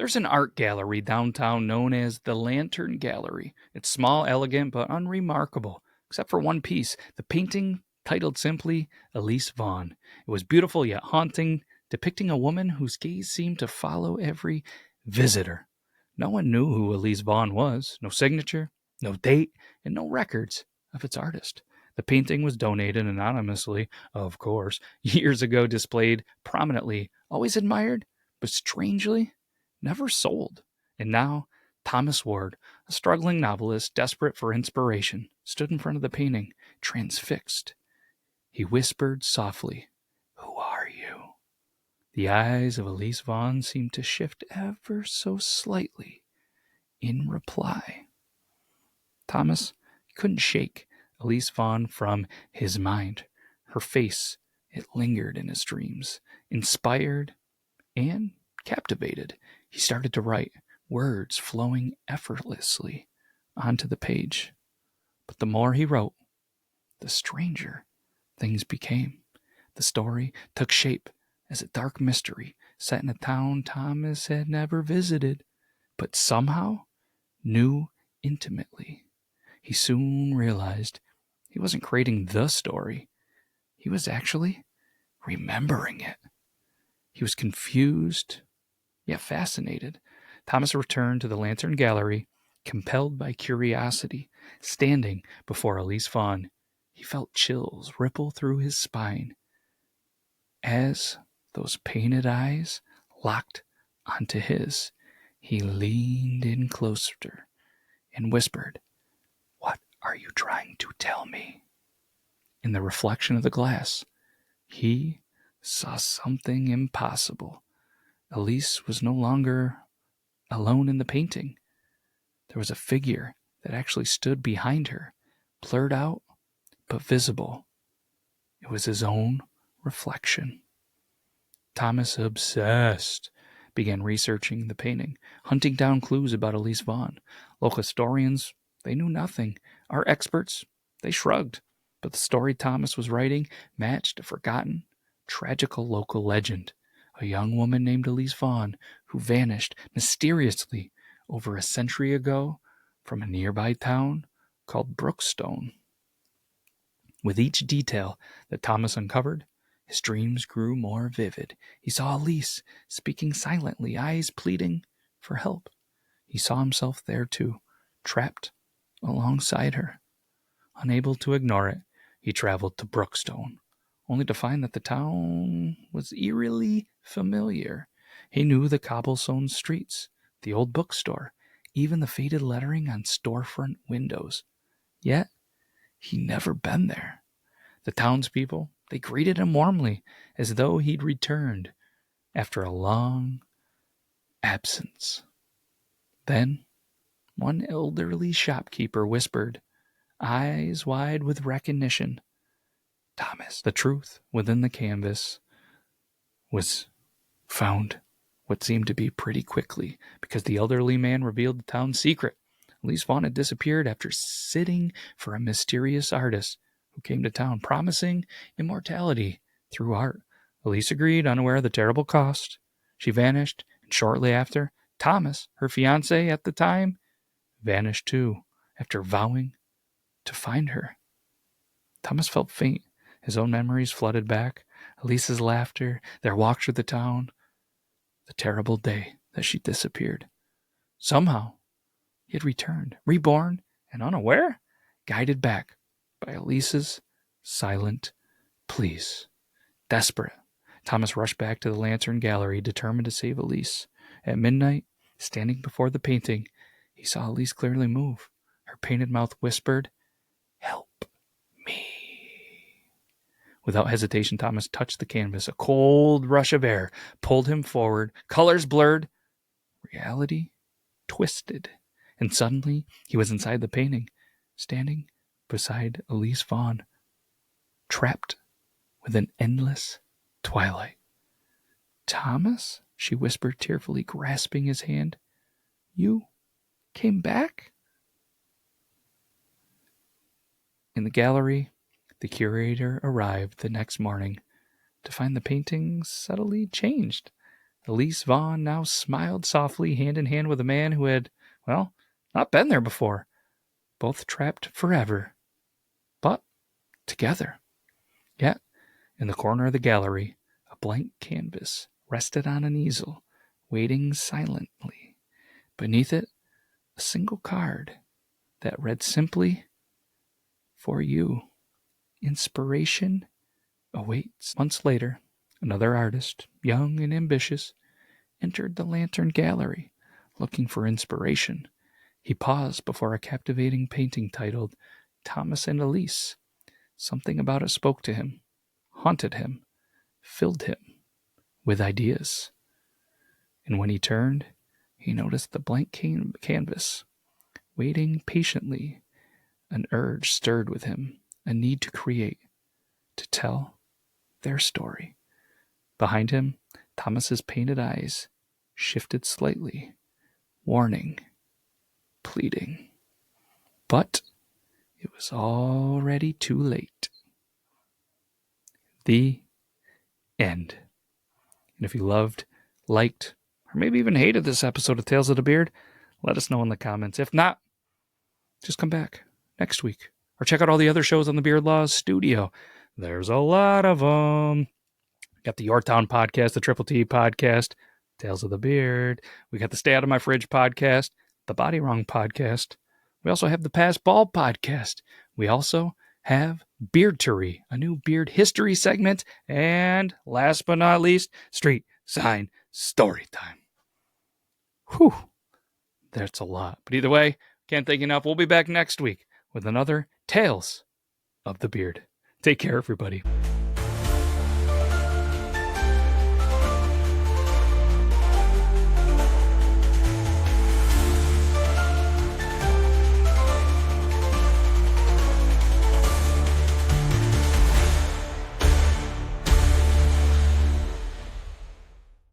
There's an art gallery downtown known as the Lantern Gallery. It's small, elegant, but unremarkable, except for one piece, the painting titled simply Elise Vaughn. It was beautiful yet haunting, depicting a woman whose gaze seemed to follow every visitor. No one knew who Elise Vaughn was, no signature, no date, and no records of its artist. The painting was donated anonymously, of course, years ago, displayed prominently, always admired, but strangely never sold. And now, Thomas Ward, a struggling novelist desperate for inspiration, stood in front of the painting, transfixed. He whispered softly, "Who are you?" The eyes of Elise Vaughn seemed to shift ever so slightly in reply. Thomas couldn't shake Elise Vaughn from his mind. Her face, it lingered in his dreams, inspired and captivated. He started to write, words flowing effortlessly onto the page. But the more he wrote, the stranger things became. The story took shape as a dark mystery set in a town Thomas had never visited, but somehow knew intimately. He soon realized he wasn't creating the story. He was actually remembering it. He was confused, yet fascinated. Thomas returned to the Lantern Gallery, compelled by curiosity. Standing before Elise Vaughn, he felt chills ripple through his spine as those painted eyes locked onto his. He leaned in closer and whispered, "What are you trying to tell me?" In the reflection of the glass, he saw something impossible. Elise was no longer alone in the painting. There was a figure that actually stood behind her, blurred out but visible. It was his own reflection. Thomas, obsessed, began researching the painting, hunting down clues about Elise Vaughn. Local historians, they knew nothing. Art experts, they shrugged. But the story Thomas was writing matched a forgotten, tragical local legend. A young woman named Elise Vaughn who vanished mysteriously over a century ago from a nearby town called Brookstone. With each detail that Thomas uncovered, his dreams grew more vivid. He saw Elise speaking silently, eyes pleading for help. He saw himself there too, trapped alongside her. Unable to ignore it, he traveled to Brookstone, only to find that the town was eerily familiar. He knew the cobblestone streets, the old bookstore, even the faded lettering on storefront windows. Yet, he'd never been there. The townspeople, they greeted him warmly, as though he'd returned after a long absence. Then, one elderly shopkeeper whispered, eyes wide with recognition, "Thomas." The truth within the canvas was found what seemed to be pretty quickly, because the elderly man revealed the town's secret. Elise Vaughn had disappeared after sitting for a mysterious artist who came to town promising immortality through art. Elise agreed, unaware of the terrible cost. She vanished, and shortly after, Thomas, her fiancé at the time, vanished too, after vowing to find her. Thomas felt faint. His own memories flooded back. Elise's laughter, their walk through the town, the terrible day that she disappeared. Somehow, he had returned, reborn and unaware, guided back by Elise's silent pleas. Desperate, Thomas rushed back to the Lantern Gallery, determined to save Elise. At midnight, standing before the painting, he saw Elise clearly move. Her painted mouth whispered, "Help me." Without hesitation, Thomas touched the canvas. A cold rush of air pulled him forward. Colors blurred. Reality twisted. And suddenly, he was inside the painting, standing beside Elise Vaughn, trapped within endless twilight. "Thomas?" she whispered tearfully, grasping his hand. "You came back?" In the gallery, the curator arrived the next morning to find the painting subtly changed. Elise Vaughn now smiled softly, hand in hand with a man who had, well, not been there before. Both trapped forever, but together. Yet, in the corner of the gallery, a blank canvas rested on an easel, waiting silently. Beneath it, a single card that read simply, "For you, inspiration awaits." Months later, another artist, young and ambitious, entered the Lantern Gallery, looking for inspiration. He paused before a captivating painting titled Thomas and Elise. Something about it spoke to him, haunted him, filled him with ideas. And when he turned, he noticed the blank canvas, waiting patiently. An urge stirred with him, a need to create, to tell their story. Behind him, Thomas's painted eyes shifted slightly, warning, pleading. But it was already too late. The end. And if you loved, liked, or maybe even hated this episode of Tales of the Beard, let us know in the comments. If not, just come back next week. Or check out all the other shows on the Beard Laws Studio. There's a lot of them. Got the Yorktown podcast, the Triple T podcast, Tales of the Beard. We got the Stay Out of My Fridge podcast, the Body Wrong podcast. We also have the Past Bald podcast. We also have Beardtory, a new beard history segment. And last but not least, Street Sign Story Time. Whew. That's a lot. But either way, can't thank you enough. We'll be back next week with another Tales of the Beard. Take care, everybody.